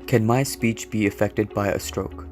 Can my speech be affected by a stroke?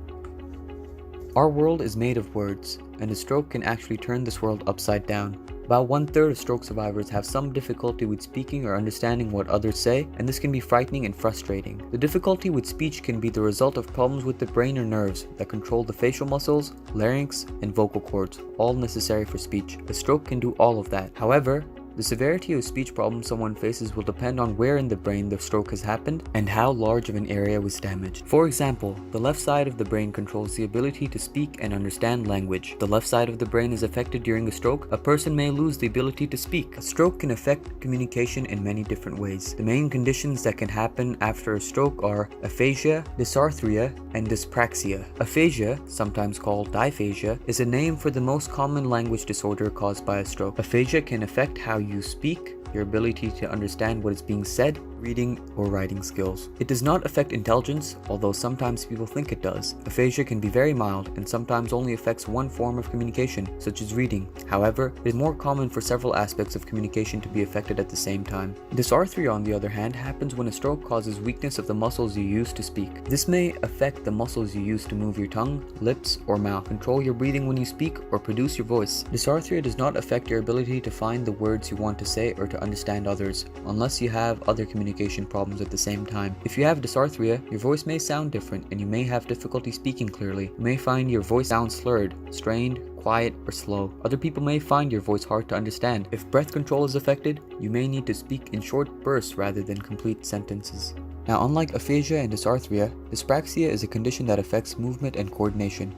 Our world is made of words, and a stroke can actually turn this world upside down. About 1/3 of stroke survivors have some difficulty with speaking or understanding what others say, and this can be frightening and frustrating. The difficulty with speech can be the result of problems with the brain or nerves that control the facial muscles, larynx, and vocal cords, all necessary for speech. A stroke can do all of that. However, the severity of speech problems someone faces will depend on where in the brain the stroke has happened and how large of an area was damaged. For example, the left side of the brain controls the ability to speak and understand language. The left side of the brain is affected during a stroke, a person may lose the ability to speak. A stroke can affect communication in many different ways. The main conditions that can happen after a stroke are aphasia, dysarthria, and dyspraxia. Aphasia, sometimes called dysphasia, is a name for the most common language disorder caused by a stroke. Aphasia can affect how you speak, your ability to understand what is being said, reading or writing skills. It does not affect intelligence, although sometimes people think it does. Aphasia can be very mild and sometimes only affects one form of communication, such as reading. However, it is more common for several aspects of communication to be affected at the same time. Dysarthria, on the other hand, happens when a stroke causes weakness of the muscles you use to speak. This may affect the muscles you use to move your tongue, lips, or mouth, control your breathing when you speak, or produce your voice. Dysarthria does not affect your ability to find the words you want to say or to understand others, unless you have other communication problems at the same time. If you have dysarthria, your voice may sound different and you may have difficulty speaking clearly. You may find your voice sounds slurred, strained, quiet, or slow. Other people may find your voice hard to understand. If breath control is affected, you may need to speak in short bursts rather than complete sentences. Now, unlike aphasia and dysarthria, dyspraxia is a condition that affects movement and coordination.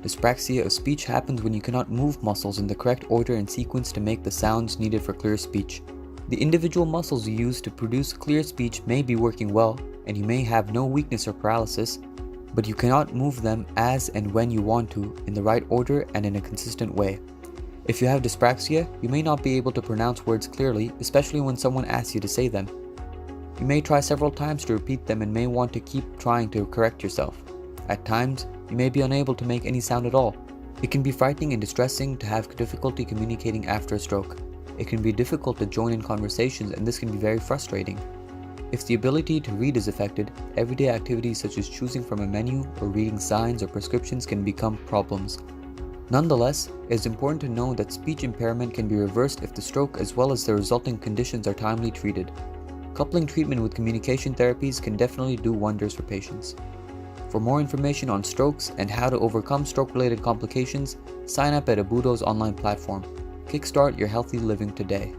Dyspraxia of speech happens when you cannot move muscles in the correct order and sequence to make the sounds needed for clear speech. The individual muscles you use to produce clear speech may be working well, and you may have no weakness or paralysis, but you cannot move them as and when you want to, in the right order and in a consistent way. If you have dyspraxia, you may not be able to pronounce words clearly, especially when someone asks you to say them. You may try several times to repeat them and may want to keep trying to correct yourself. At times, you may be unable to make any sound at all. It can be frightening and distressing to have difficulty communicating after a stroke. It can be difficult to join in conversations, and this can be very frustrating. If the ability to read is affected, everyday activities such as choosing from a menu or reading signs or prescriptions can become problems. Nonetheless, it is important to know that speech impairment can be reversed if the stroke as well as the resulting conditions are timely treated. Coupling treatment with communication therapies can definitely do wonders for patients. For more information on strokes and how to overcome stroke-related complications, sign up at Abudo's online platform. Kickstart your healthy living today.